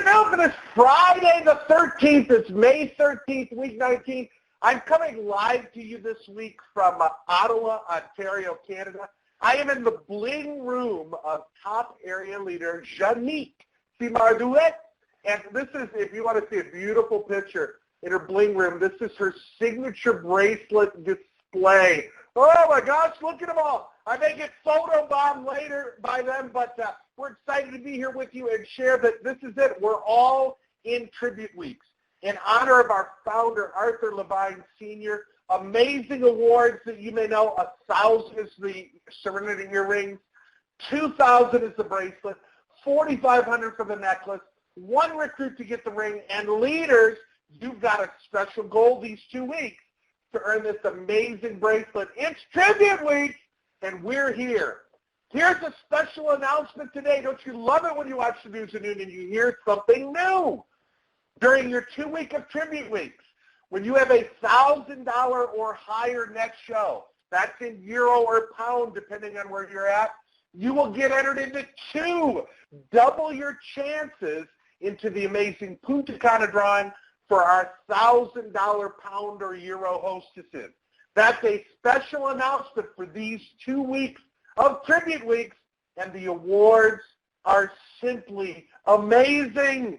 Now for this Friday the 13th, it's May 13th, week 19. I'm coming live to you this week from Ottawa, Ontario, Canada. I am in the bling room of top area leader Jeannick Simardouet. And this is, if you want to see a beautiful picture in her bling room, this is her signature bracelet display. Oh my gosh, look at them all. I may get photobombed later by them, but we're excited to be here with you and share that this is it. We're all in Tribute Weeks. In honor of our founder, Arthur Levine Sr., amazing awards that you may know. 1,000 is the Serenity earrings, 2,000 is the bracelet, 4,500 for the necklace, one recruit to get the ring, and leaders, you've got a special goal these 2 weeks to earn this amazing bracelet. It's Tribute Week, and we're here. Here's a special announcement today. Don't you love it when you watch the news at noon and you hear something new? During your 2 week of Tribute Weeks, when you have a $1,000 or higher net show, that's in euro or pound depending on where you're at, you will get entered into double your chances into the amazing Punta Cana drawing for our $1,000 pound or euro hostesses. That's a special announcement for these 2 weeks of Tribute Weeks, and the awards are simply amazing.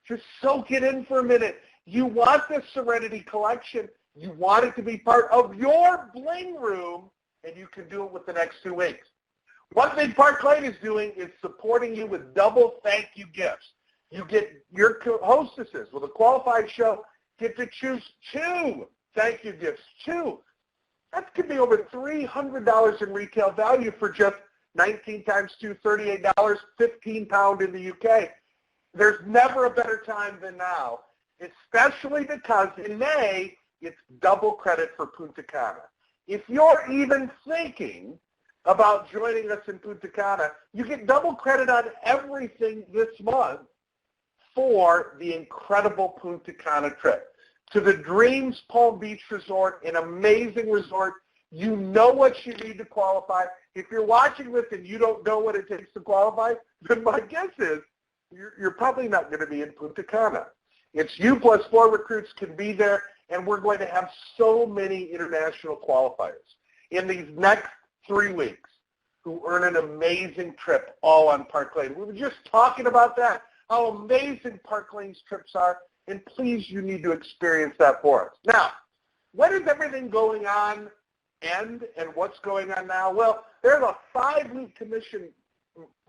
Just soak it in for a minute. You want this Serenity collection. You want it to be part of your bling room, and you can do it with the next 2 weeks. One thing Park Lane is doing is supporting you with double thank you gifts. You get your hostesses with a qualified show get to choose 2 thank you gifts. 2. That could be over $300 in retail value for just 19 times 2, $38, 15 pound in the UK. There's never a better time than now, especially because in May, it's double credit for Punta Cana. If you're even thinking about joining us in Punta Cana, you get double credit on everything this month for the incredible Punta Cana trip to the Dreams Palm Beach Resort, an amazing resort. You know what you need to qualify. If you're watching this and you don't know what it takes to qualify, then my guess is you're probably not going to be in Punta Cana. It's you plus 4 recruits can be there, and we're going to have so many international qualifiers in these next 3 weeks who earn an amazing trip all on Park Lane. We were just talking about that, how amazing Park Lane's trips are, and please, you need to experience that for us. Now, when is everything going on end, and what's going on now? Well, there's a 5-week commission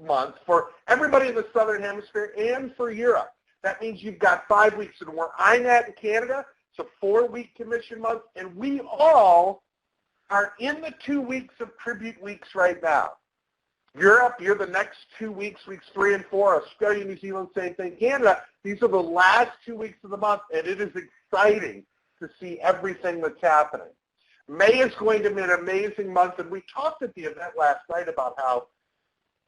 month for everybody in the Southern Hemisphere and for Europe. That means you've got 5 weeks. And where I'm at in Canada, it's a 4-week commission month, and we all are in the 2 weeks of Tribute Weeks right now. Europe, you're the next 2 weeks, weeks 3 and 4. Australia, New Zealand, same thing. Canada, these are the last 2 weeks of the month, and it is exciting to see everything that's happening. May is going to be an amazing month, and we talked at the event last night about how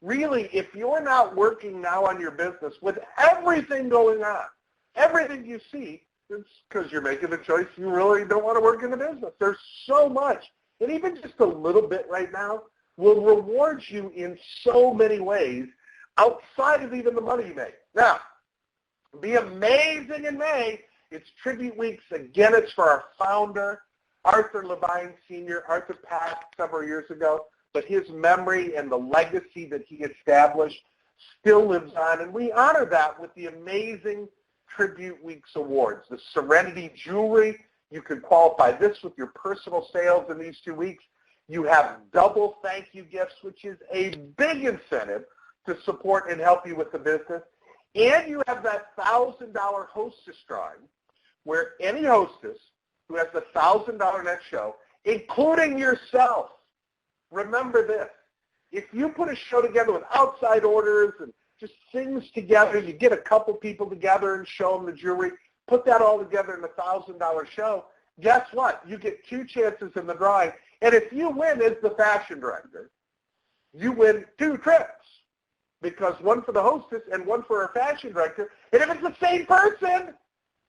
really, if you're not working now on your business with everything going on, everything you see, it's because you're making the choice you really don't want to work in the business. There's so much, and even just a little bit right now will reward you in so many ways outside of even the money you make. Now, be amazing in May. It's Tribute Weeks. Again, it's for our founder, Arthur Levine Sr. Arthur passed several years ago, but his memory and the legacy that he established still lives on, and we honor that with the amazing Tribute Weeks awards. The Serenity Jewelry, you can qualify this with your personal sales in these 2 weeks. You have double thank you gifts, which is a big incentive to support and help you with the business. And you have that $1,000 hostess drawing, where any hostess who has the $1,000 net show, including yourself, remember this, if you put a show together with outside orders and just things together, you get a couple people together and show them the jewelry, put that all together in a $1,000 show, guess what? You get 2 chances in the drawing. And if you win as the fashion director, you win 2 trips, because one for the hostess and one for our fashion director. And if it's the same person,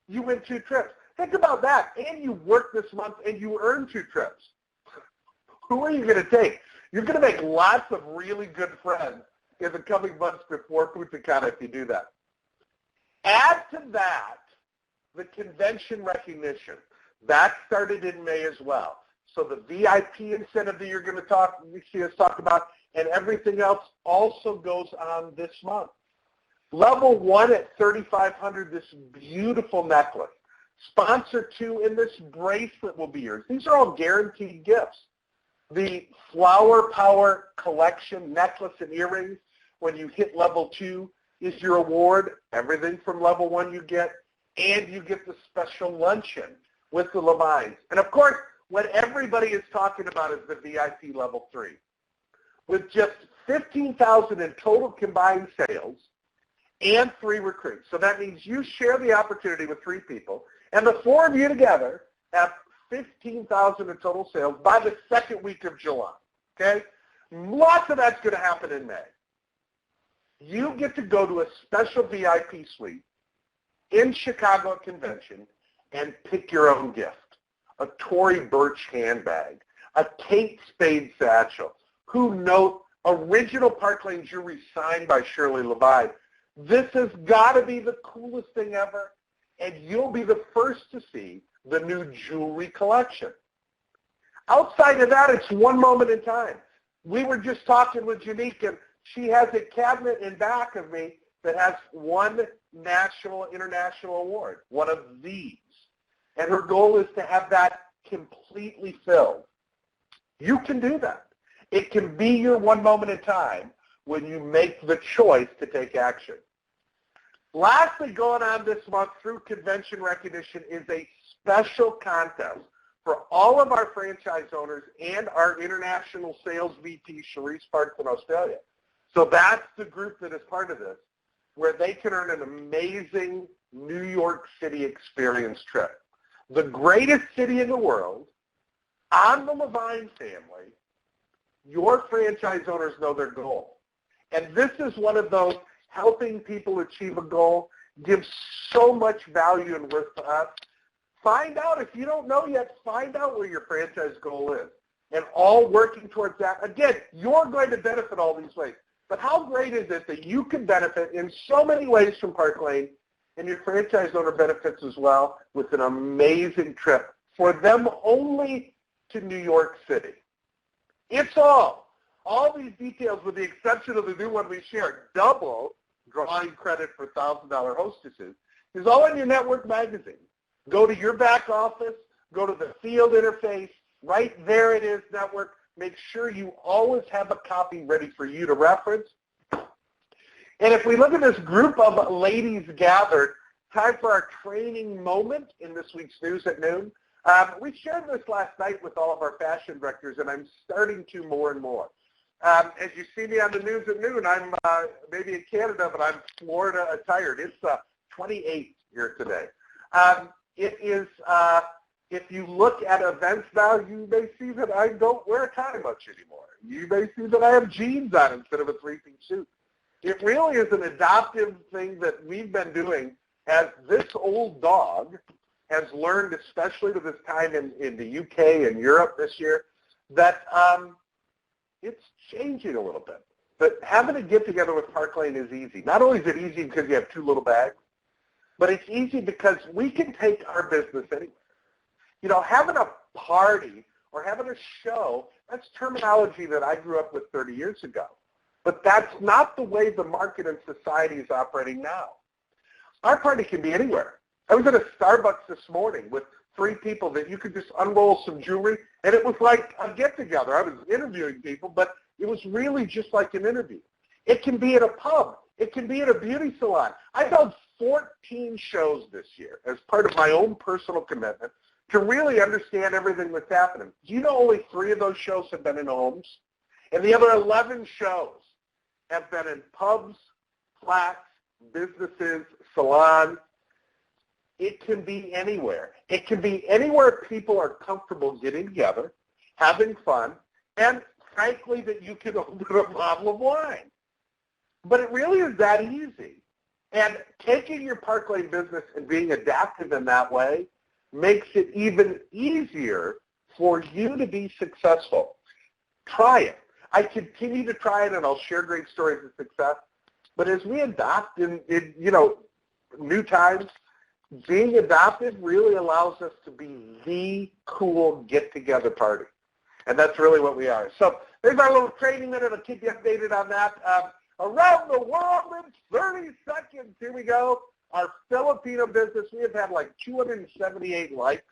you win 2 trips. Think about that. And you work this month and you earn 2 trips. Who are you going to take? You're going to make lots of really good friends in the coming months before Punta Cana if you do that. Add to that the convention recognition. That started in May as well. So the VIP incentive that you're going to see us talk about and everything else also goes on this month. Level 1 at $3,500, this beautiful necklace. Sponsor 2, and this bracelet will be yours. These are all guaranteed gifts. The Flower Power Collection necklace and earrings, when you hit level 2, is your award. Everything from level 1 you get, and you get the special luncheon with the Levines. And of course, what everybody is talking about is the VIP level 3. With just $15,000 in total combined sales and 3 recruits. So that means you share the opportunity with 3 people, and the 4 of you together have $15,000 in total sales by the second week of July. Okay? Lots of that's going to happen in May. You get to go to a special VIP suite in Chicago at Convention and pick your own gift. A Tory Burch handbag, a Kate Spade satchel, Who Note original Park Lane jewelry signed by Shirley Levine. This has got to be the coolest thing ever, and you'll be the first to see the new jewelry collection. Outside of that, it's one moment in time. We were just talking with Janique, and she has a cabinet in back of me that has one national, international award, one of these. And her goal is to have that completely filled. You can do that. It can be your one moment in time when you make the choice to take action. Lastly, going on this month through convention recognition is a special contest for all of our franchise owners and our international sales VP, Sharice Sparks in Australia. So that's the group that is part of this, where they can earn an amazing New York City experience trip. The greatest city in the world, on the Levine family. Your franchise owners know their goal. And this is one of those helping people achieve a goal, gives so much value and worth to us. Find out, if you don't know yet, find out where your franchise goal is. And all working towards that. Again, you're going to benefit all these ways. But how great is it that you can benefit in so many ways from Park Lane, and your franchise owner benefits as well with an amazing trip for them only to New York City. It's all these details, with the exception of the new one we shared, double drawing credit for $1,000 hostesses, is all in your network magazine. Go to your back office, go to the field interface, right there it is, network. Make sure you always have a copy ready for you to reference. And if we look at this group of ladies gathered, time for our training moment in this week's News at Noon. We shared this last night with all of our fashion directors, and I'm starting to more and more. As you see me on the News at Noon, I'm maybe in Canada, but I'm Florida attired. It's 28 here today. It is, if you look at events now, you may see that I don't wear a tie much anymore. You may see that I have jeans on instead of a three-piece suit. It really is an adoptive thing that we've been doing, as this old dog has learned, especially with this time in the UK and Europe this year, that it's changing a little bit. But having a get-together with Park Lane is easy. Not only is it easy because you have 2 little bags, but it's easy because we can take our business anywhere. You know, having a party or having a show, that's terminology that I grew up with 30 years ago. But that's not the way the market and society is operating now. Our party can be anywhere. I was at a Starbucks this morning with 3 people that you could just unroll some jewelry, and it was like a get-together. I was interviewing people, but it was really just like an interview. It can be at a pub. It can be at a beauty salon. I've held 14 shows this year as part of my own personal commitment to really understand everything that's happening. Do you know only 3 of those shows have been in homes? And the other 11 shows have been in pubs, flats, businesses, salons. It can be anywhere. It can be anywhere people are comfortable getting together, having fun, and frankly that you can open a bottle of wine. But it really is that easy. And taking your Park Lane business and being adaptive in that way makes it even easier for you to be successful. Try it. I continue to try it, and I'll share great stories of success. But as we adopt, and you know, new times, being adopted really allows us to be the cool get-together party. And that's really what we are. So there's our little training minute. I'll keep you updated on that. Around the world in 30 seconds. Here we go. Our Filipino business, we have had like 278 likes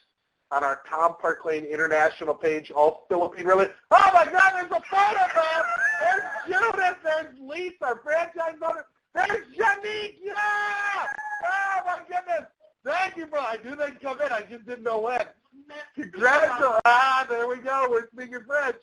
on our Tom Park Lane International page, all Philippine related. Oh my God, there's a photograph. There's Judith. There's Lisa, our franchise owner. There's Janique. Yeah! Oh my goodness. Thank you, bro. I knew they'd come in. I just didn't know when. Congratulations. There we go. We're speaking French.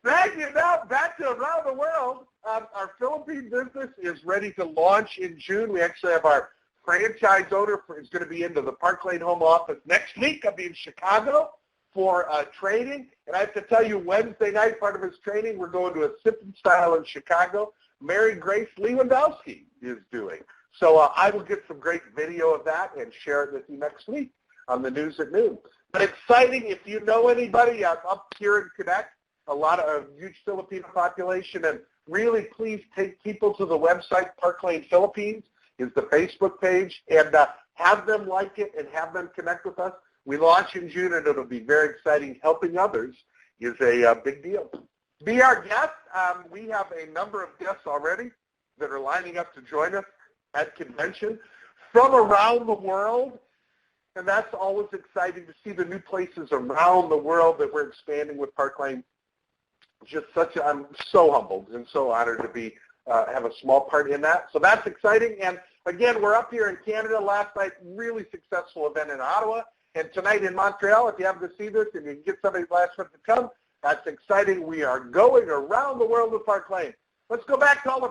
Thank you. Now back to around the world. Our Philippine business is ready to launch in June. We actually have our franchise owner is going to be into the Park Lane home office next week. I'll be in Chicago for training. And I have to tell you, Wednesday night, part of his training, we're going to a Sip and Style in Chicago. Mary Grace Lewandowski is doing. So I will get some great video of that and share it with you next week on the News at Noon. But exciting, if you know anybody up here in Quebec, a lot of a huge Filipino population, and really please take people to the website. Park Lane Philippines is the Facebook page, and have them like it and have them connect with us. We launch in June, and it'll be very exciting. Helping others is a big deal. Be our guest. We have a number of guests already that are lining up to join us at convention from around the world, and that's always exciting to see the new places around the world that we're expanding with Park Lane. I'm so humbled and so honored to be have a small part in that. So that's exciting. And again, we're up here in Canada. Last night, really successful event in Ottawa, and tonight in Montreal. If you happen to see this and you can get somebody last minute to come, that's exciting. We are going around the world with Park Lane. Let's go back to all the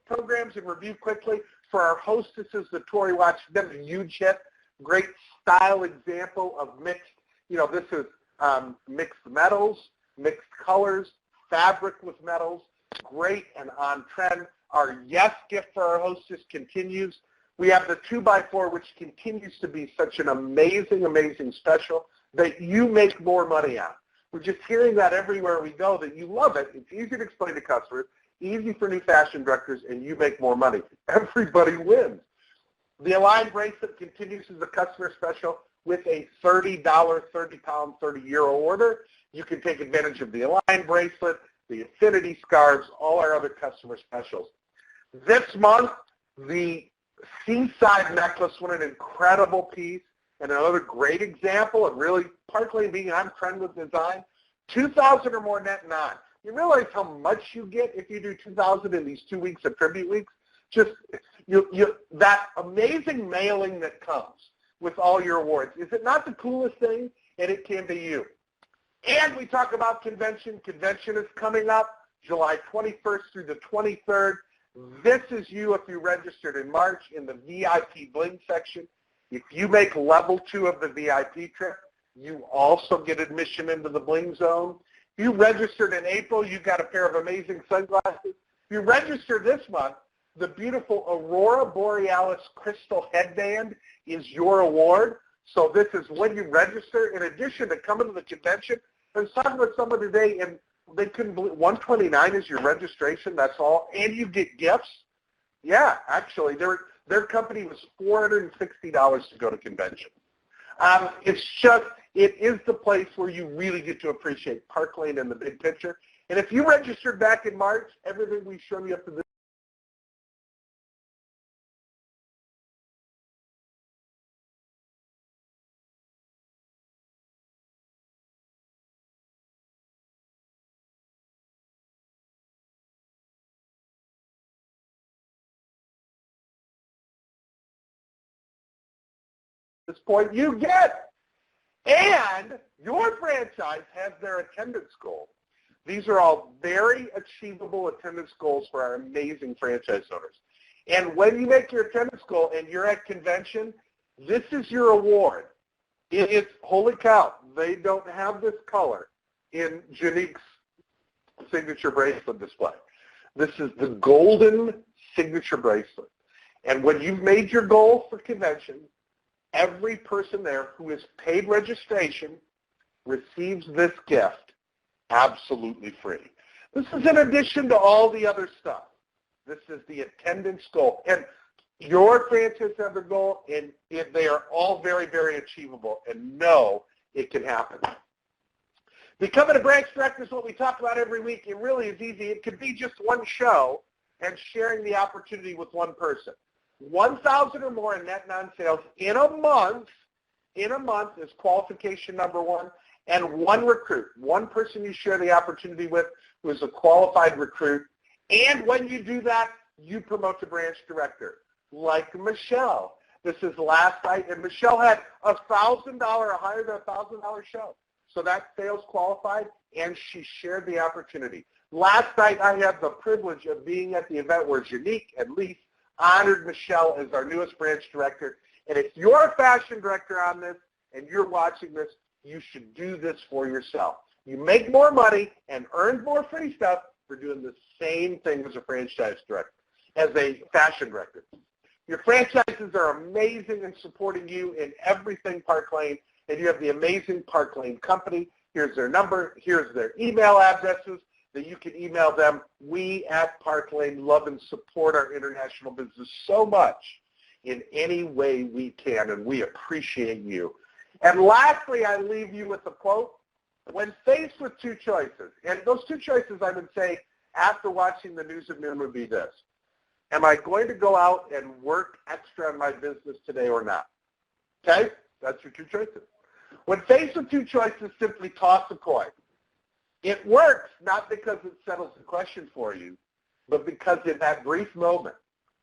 programs and review quickly. For our hostesses, the Tory Watch, them a huge hit. Great style example of mixed. This is mixed metals, mixed colors, fabric with metals. Great and on trend. Our Yes gift for our hostess continues. We have the 2x4, which continues to be such an amazing, amazing special that you make more money on. We're just hearing that everywhere we go, that you love it. It's easy to explain to customers, easy for new fashion directors, and you make more money. Everybody wins. The Align bracelet continues as a customer special with a $30, 30-pound, 30-euro order. You can take advantage of the Align bracelet, the Affinity scarves, all our other customer specials. This month, the Seaside necklace, what an incredible piece, and another great example of really Park Lane being on trend with design. 2,000 or more net and on. You realize how much you get if you do 2,000 in these 2 weeks of tribute weeks? Just that amazing mailing that comes with all your awards. Is it not the coolest thing? And it can be you. And we talk about convention. Convention is coming up July 21st through the 23rd. This is you if you registered in March in the VIP Bling section. If you make level 2 of the VIP trip, you also get admission into the Bling Zone. If you registered in April, you got a pair of amazing sunglasses. If you register this month, the beautiful Aurora Borealis crystal headband is your award. So this is when you register. In addition to coming to the convention, I was talking with someone today, and they couldn't believe $129 is your registration. That's all, and you get gifts. Yeah, actually, their company was $460 to go to convention. It is the place where you really get to appreciate Park Lane in the big picture. And if you registered back in March, everything we've shown you up to this point, you get. And your franchise has their attendance goal. These are all very achievable attendance goals for our amazing franchise owners. And when you make your attendance goal and you're at convention, this is your award. It's, holy cow, they don't have this color in Janique's signature bracelet display. This is the golden signature bracelet. And when you've made your goal for convention, every person there who is paid registration receives this gift absolutely free. This is in addition to all the other stuff. This is the attendance goal. And Your franchise have their goal, and they are all very, very achievable, and know it can happen. Becoming a branch director is what we talk about every week. It really is easy. It could be just one show and sharing the opportunity with one person. 1,000 or more in net non-sales in a month is qualification number one, and one recruit, one person you share the opportunity with who is a qualified recruit. And when you do that, you promote to branch director, like Michelle. This is last night, and Michelle had a higher than $1,000 show. So that sales qualified, and she shared the opportunity. Last night, I had the privilege of being at the event where Janique and Lise honored Michelle as our newest branch director. And if you're a fashion director on this and you're watching this, you should do this for yourself. You make more money and earn more free stuff for doing the same thing as a franchise director, as a fashion director. Your franchises are amazing in supporting you in everything Park Lane, and you have the amazing Park Lane Company. Here's their number. Here's their email addresses that you can email them. We at Park Lane love and support our international business so much in any way we can, and we appreciate you. And lastly, I leave you with a quote. When faced with two choices, and those two choices I would say after watching the news at noon would be this: am I going to go out and work extra on my business today or not? Okay? That's your two choices. When faced with two choices, simply toss a coin. It works not because it settles the question for you, but because in that brief moment,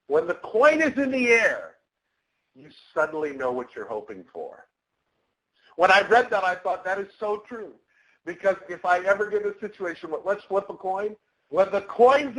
when the coin is in the air, you suddenly know what you're hoping for. When I read that, I thought that is so true. Because if I ever get in a situation where let's flip a coin, when the coin's